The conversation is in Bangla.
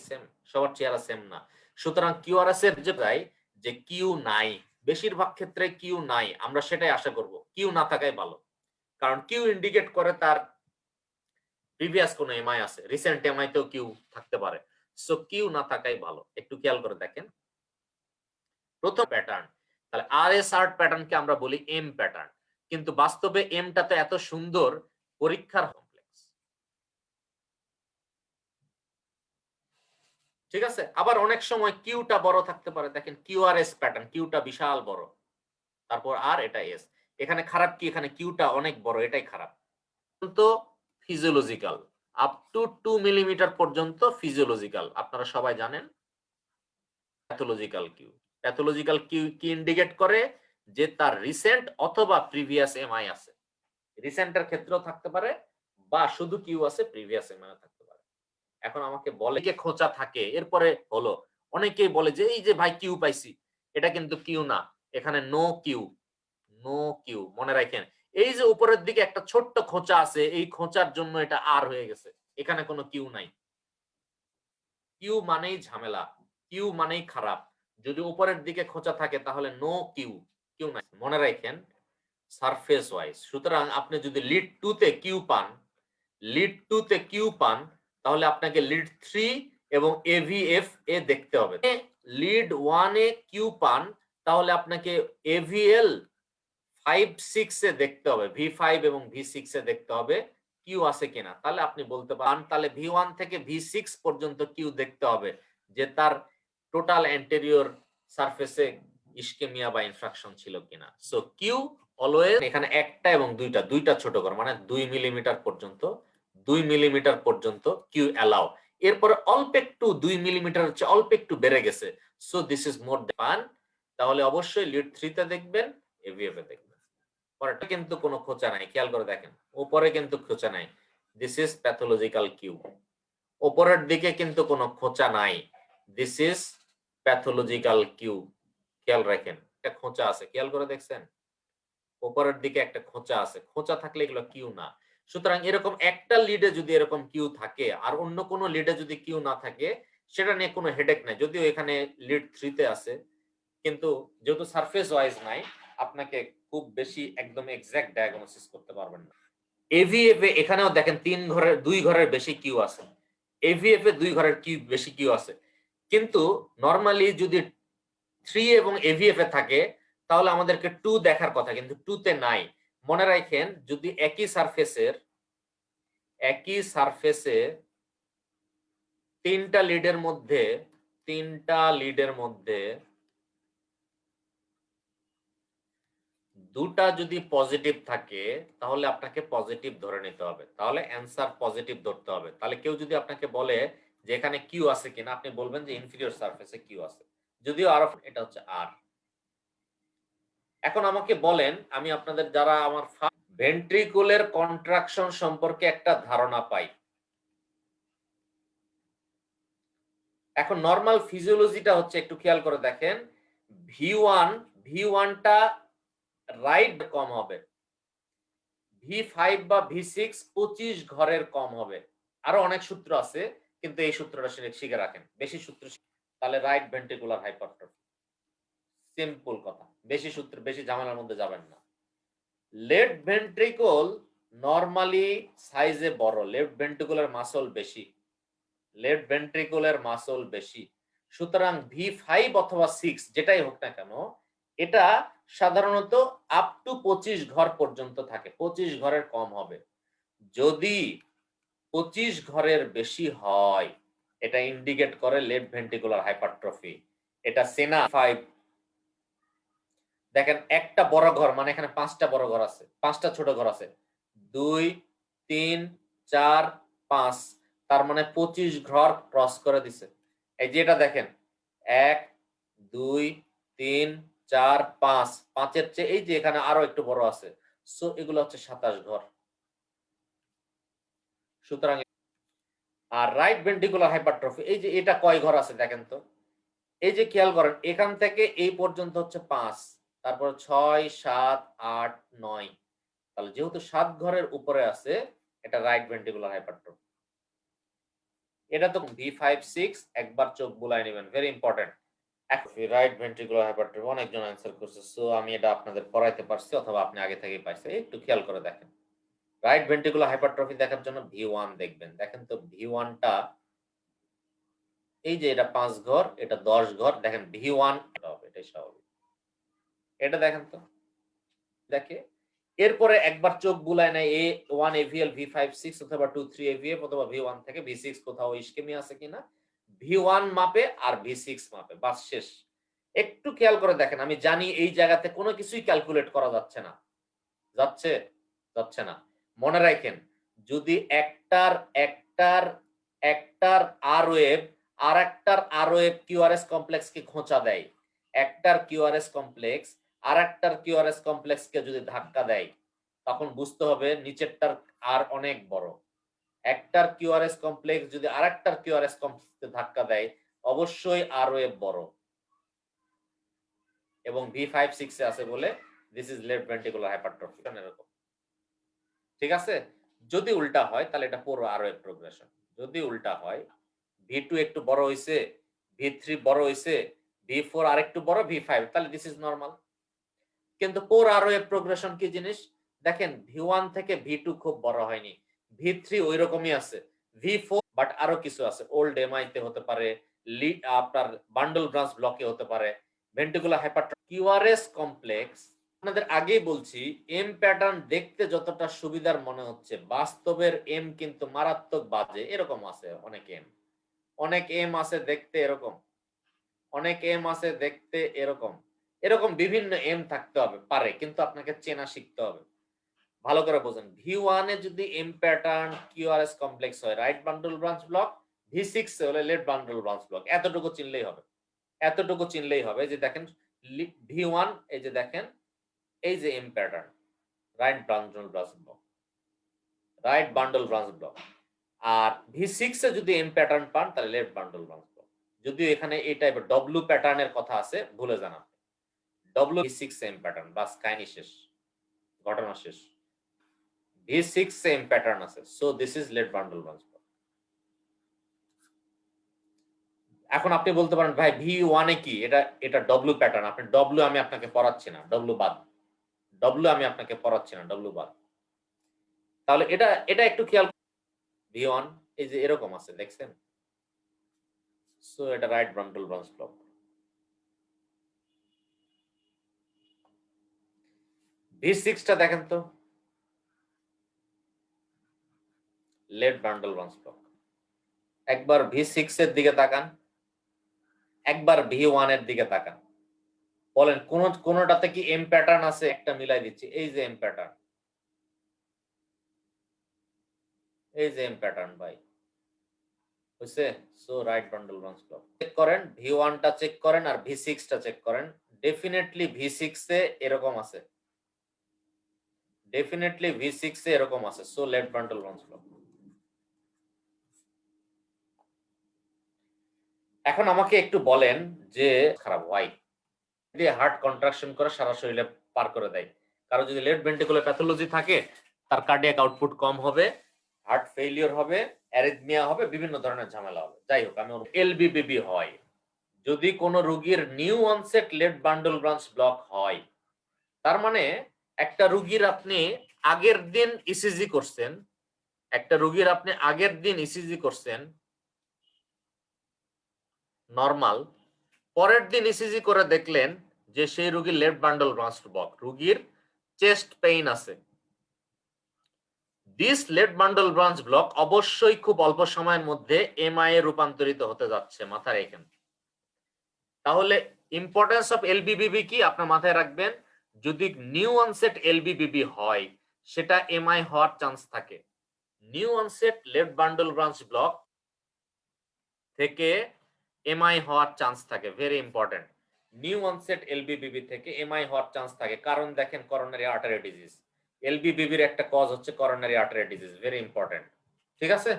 সেম, সবার চেহারা সেম না। সুতরাং কিউআরএস এর যে কিউ নাই, বেশিরভাগ ক্ষেত্রে কিউ নাই, আমরা সেটাই আশা করব। কিউ না থাকাই ভালো, কারণ কিউ ইন্ডিকেট করে তার প্রিভিয়াস কোন এমআই আছে, রিসেন্ট এমআই তেও কিউ থাকতে পারে। সো কিউ না থাকাই ভালো। একটু খেয়াল করে দেখেন প্রথম প্যাটার্ন, তাহলে আর এস আর্ট প্যাটার্নকে আমরা বলি এম প্যাটার্ন, কিন্তু বাস্তবে এমটা তো এত সুন্দর, পরীক্ষার কমপ্লেক্স। ঠিক আছে, আবার অনেক সময় কিউটা বড় থাকতে পারে, দেখেন কিউআরএস প্যাটার্ন, কিউটা বিশাল বড়, তারপর আর এটা এস। এখানে খারাপ কি, এখানে কিউটা অনেক বড়, এটাই খারাপ। তো ফিজিওলজিক্যাল আপ টু 2 মিলিমিটার পর্যন্ত ফিজিওলজিক্যাল, আপনারা সবাই জানেন। প্যাথোলজিক্যাল কিউ, প্যাথোলজিক্যাল কিউ কি ইন্ডিকেট করে, যে তার রিসেন্ট অথবা প্রিভিয়াস এমআই আছে। রিসেন্টের ক্ষেত্রেও থাকতে পারে, বা শুধু কিউ আছে, প্রিভিয়াস এমআই থাকতে পারে। এখন আমাকে বলে যে খোঁচা থাকে, এরপরে হলো অনেকেই বলে যে এই যে ভাই কিউ পাইছি, এটা কিন্তু কিউ না, এখানে নো কিউ। নো কিউ মনে রাখেন, এই যে উপরের দিকে একটা ছোট্ট খোঁচা আছে, এই খোঁচার জন্য এটা আর হয়ে গেছে, এখানে কোনো কিউ নাই। কিউ মানেই ঝামেলা, কিউ মানেই খারাপ। যদি উপরের দিকে খোঁচা থাকে তাহলে নো কিউ, কিউ নাই, মনে রাখেন সারফেস ওয়াইজ। সুতরাং আপনি যদি লিড 2 তে কিউ পান, লিড 2 তে কিউ পান, তাহলে আপনাকে লিড 3 এবং এভিএফ এ দেখতে হবে। লিড 1 এ কিউ পান, তাহলে আপনাকে এভিএল 5-6 এ দেখতে হবে, ভি5 এবং ভি6 এ দেখতে হবে কিউ আছে কিনা। তাহলে আপনি বলতে পারেন, তাহলে ভি1 থেকে ভি6 পর্যন্ত কিউ দেখতে হবে, যে তার টোটাল অ্যান্টেরিয়র সারফেসে ইসকেমিয়া বা ইনফ্রাকশন ছিল কিনা। সো কিউ অলওয়েজ, এখানে একটা এবং দুইটা ছোট করে, মানে 2 মিলিমিটার পর্যন্ত, 2 মিলিমিটার পর্যন্ত কিউ অ্যালাউ। এরপরে অল্প একটু 2 মিলিমিটার হচ্ছে অল্প একটু বেড়ে গেছে, so this is more than, তাহলে অবশ্যই লিড 3 তে দেখবেন, এভিএফ এ দেখবেন। পরেরটা কিন্তু কোনো খোঁচা নাই, খেয়াল করে দেখেন উপরে কিন্তু খোঁচা নাই, দিস ইজ প্যাথোলজিক্যাল কিউ। উপরের দিকে কিন্তু কোনো খোঁচা নাই, দিস ইজ প্যাথোলজিক্যাল কিউ। খেয়াল রাখেন একটা খোঁচা আছে, খেয়াল করে দেখছেন উপরের দিকে একটা খোঁচা আছে, খোঁচা থাকলে এগুলো কিউ না। সুতরাং এরকম একটা লিডে যদি এরকম কিউ থাকে আর অন্য কোনো লিডে যদি কিউ না থাকে, সেটা নিয়ে কোনো হেডেক নাই। যদিও এখানে লিড 3 তে আছে, কিন্তু যেহেতু সারফেস ওয়াইজ নাই, আপনাকে খুব বেশি একদম এক্সাক্ট ডায়াগনোসিস করতে পারবেন না। এভিএফ এ এখানেও দেখেন 2 ঘরের বেশি কিউ আছে, এভিএফ এ 2 ঘরের কিউ বেশি কিউ আছে, কিন্তু নরমালি যদি 3 এবং এভিএফ এ থাকে, তাহলে আমাদেরকে 2 দেখার কথা, কিন্তু 2 তে নাই। মনে রাখেন যদি একই সারফেসে তিনটা লিডের মধ্যে দুটা যদি পজিটিভ থাকে, তাহলে আপনাকে পজিটিভ ধরে নিতে হবে, তাহলে অ্যান্সার পজিটিভ ধরতে হবে। তাহলে কেউ যদি আপনাকে বলে যে এখানে কিউ আছে কিনা, আপনি বলবেন যে ইনফিরিয়র সারফেসে কিউ আছে, যদিও আর এটা হচ্ছে আর। এখন আমাকে বলেন, আমি আপনাদের যারা আমার ভেন্ট্রিকুলের কন্ট্রাকশন সম্পর্কে একটা ধারণা পাই। এখন নরমাল ফিজিওলজিটা হচ্ছে, একটু খেয়াল করে দেখেন, ভি1টা রাইট কম হবে, ভি5 বা ভি6 25 ঘরের কম হবে। আরো অনেক সূত্র আছে, কিন্তু এই সূত্রটা শিখে রাখেন, বেশি সূত্র তাহলে রাইট ভেন্ট্রিকুলার হাইপারট্রফি। সিম্পল কথা, বেশি সূত্র বেশি ঝামেলার মধ্যে যাবেন না। লেফট ভেন্ট্রিকল নরমালি সাইজে বড়, লেফট ভেন্ট্রিকুলার মাসল বেশি, লেফট ভেন্ট্রিকুলার মাসল বেশি। সুতরাং ভি5 অথবা 6 যেটাই হোক না কেন, এটা সাধারণত আপ টু 25 ঘর পর্যন্ত থাকে, 25 ঘরের কম হবে। যদি 25 ঘরের বেশি হয়, এটা ইন্ডিকেট করে লেফট ভেন্ট্রিকুলার হাইপারট্রফি। এটা সেনা 5, দেখেন একটা বড় ঘর, মানে এখানে 5টা বড় ঘর আছে, 5টা ছোট ঘর আছে, 2 3 4 5, তার মানে 25 ঘর ক্রস করে দিছে। এই যে এটা দেখেন 1 2 3 4 5, 5 এর চেয়ে এই যে এখানে আরো একটু বড় আছে, সো এগুলো হচ্ছে 27 ঘর। সুতরাং আর রাইট ভেন্ট্রিকুলার হাইপারট্রফি, এই যে এটা কয় ঘর আছে দেখেন তো, এই যে খেয়াল করেন এখান থেকে এই পর্যন্ত হচ্ছে 5, তারপর 6 7 8 9, তাহলে যেহেতু 7 ঘরের উপরে আছে, এটা রাইট ভেন্ট্রিকুলার হাইপারট্রফি। এটা তো V5-6 একবার চোখ বুলায় নেবেন, very important. Right ventricular hypertrophy অনেকজন অ্যান্সার করছে, সো আমি এটা আপনাদের পড়াইতে পারছি অথবা আপনি আগে থেকেই পাইছেন। একটু খেয়াল করে দেখেন, রাইট ভেন্ট্রিকুলার হাইপারট্রফি দেখার জন্য V1 দেখবেন। দেখেন তো V1টা এই যে এটা 5 ঘর, এটা 10 ঘর, দেখেন V1 এটাই স্বাভাবিক। এটা দেখেন তো, দেখে এরপরে একবার চোখ বুলায় নেয় A1 AVL V5-6 অথবা 2-3 AVF অথবা V1 থেকে V6 কোথাও ইস্কেমি আছে কিনা, V1 মাপে আর V6 মাপে, বাস শেষ। একটু খেয়াল করে দেখেন, আমি জানি এই জায়গাতে কোনো কিছুই ক্যালকুলেট করা যাচ্ছে না, যাচ্ছে না। মনে রাখেন, যদি একটার আর ওয়েভ আর একটার আর ওয়েভ কিউআরএস কমপ্লেক্সকে খোঁচা দেয়, একটার কিউআরএস কমপ্লেক্স আর একটার কিউআরএস কমপ্লেক্সকে যদি ধাক্কা দেয়, তখন বুঝতে হবে নিচেরটার আর অনেক বড়। একটার কিউআরএস কমপ্লেক্স যদি আর একটার কিউআরএস কমপ্লেক্সকে ধাক্কা দেয়, অবশ্যই আর ওয়েভ বড়, এবং V5-6 এ আছে বলে this is left ventricular hypertrophy এরকম। ঠিক আছে, যদি উল্টা হয় তাহলে এটা পুরো আর ওয়েভ প্রোগ্রেশন। যদি উল্টা হয়, V2 একটু বড় হইছে, V3 বড় হইছে, V4 আরেকটু বড়, V5, তাহলে দিস ইজ নরমাল। কিন্তু পোর আর ওয়েভ প্রোগ্রেশন কি জিনিস দেখেন, V1 থেকে V2 খুব বড় হয়নি, V3 ওই রকমই আছে, V4 বাট আরো কিছু আছে, ওল্ড এমআই তে হতে পারে, আপনার বান্ডল ব্রাঞ্চ ব্লকে হতে পারে, ভেন্ট্রিকুলার হাইপারট্রফি। কিউআরএস কমপ্লেক্স আপনাদের আগেই বলছি, এম প্যাটার্ন দেখতে যতটা সুবিধার মনে হচ্ছে, বাস্তবের এম কিন্তু মারাত্মক বাজে। এরকম আছে অনেক এম আছে দেখতে এরকম, অনেক এম আছে দেখতে এরকম, এরকম বিভিন্ন এম থাকতে হবে পারে, কিন্তু আপনাকে চেনা শিখতে হবে। ভালো করে বোঝেন, V1 এ যদি এম প্যাটার্ন কিউআরএস কমপ্লেক্স হয় right bundle branch block, V6 এ হলে লেফট বান্ডল ব্রাঞ্চ ব্লক। এতটুকু চিনলেই হবে, যে দেখেন V1, এই যে দেখেন, এই যে M pattern right bundle branch block, আর V6 এ যদি এম প্যাটার্ন পান তাহলে লেফট বান্ডল ব্রাঞ্চ ব্লক। যদিও এখানে এই টাইপের ডব্লিউ প্যাটার্নের কথা আছে, ভুলে যান আপনি। V6 এম প্যাটার্ন, বাস কাহিনী শেষ, ঘটনা শেষ। V6 সেম প্যাটার্ন আছে, so this is left bundle branch block. এখন আপনি বলতে পারেন ভাই V1 এ কি, এটা ডব্লিউ প্যাটার্ন, আপনি ডব্লিউ আমি আপনাকে পড়াচ্ছি না, ডব্লিউ বাদ, ডব্লিউ বাদ। তাহলে এটা একটু খেয়াল, V1 এই যে এরকম আছে, দেখছেন, সো এটা right bundle branch block. V6 টা দেখেন তো, লেফট বান্ডল ব্রাঞ্চ ব্লক। একবার V6 এর দিকে তাকান, একবার V1 এর দিকে তাকান, বলেন কোনটাতে কি এম প্যাটার্ন আছে? একটা মিলাই দিচ্ছি, এই যে এম প্যাটার্ন, ভাই হইছে, so right bundle branch block. Check করেন, V1 টা চেক করেন আর V6 টা চেক করেন, ডেফিনেটলি V6 এ এরকম আছে, so left bundle branch block. এখন আমাকে একটু বলেন যে খারাপ ওয়াই দিয়ে হার্ট কন্ট্রাকশন করে সারা শরীরে পার করে দেয়, কারো যদি লেফট ভেন্ট্রিকুলার প্যাথোলজি থাকে, তার কার্ডিয়াক আউটপুট কম হবে, হার্ট ফেইলিওর হবে, অ্যারিথমিয়া হবে, বিভিন্ন ধরনের ঝামেলা হবে। যাই হোক, আমি এলবিবিবি হয়, যদি কোন রোগীর new onset left bundle branch block হয়, তার মানে একটা রোগীর আপনি আগের দিন ইসিজি করছেন, নরমাল, পরের দিন ইসিজি করে দেখলেন যে সেই রোগীর লেফট বান্ডল ব্রাঞ্চ ব্লক, রোগীর চেস্ট পেইন আছে, this left bundle branch block অবশ্যই খুব অল্প সময়ের মধ্যে এমআই এ রূপান্তরিত হতে যাচ্ছে, মাথায় রাখেন। তাহলে ইম্পর্টেন্স অফ এলবিবিবি কি আপনার মাথায় রাখবেন, যদি নিউ অনসেট এলবিবিবি হয় সেটা এমআই হওয়ার চান্স থাকে। New onset left bundle branch block থেকে এমআই হওয়ার চান্স থাকে, ভেরি ইম্পর্টেন্ট। নিউ অনসেট এলবিবিবি থেকে এমআই হওয়ার চান্স থাকে, কারণ দেখেন করোনারি আর্টারি ডিজিজ, এলবিবিবির একটা কজ হচ্ছে coronary artery disease, very important. ঠিক আছে,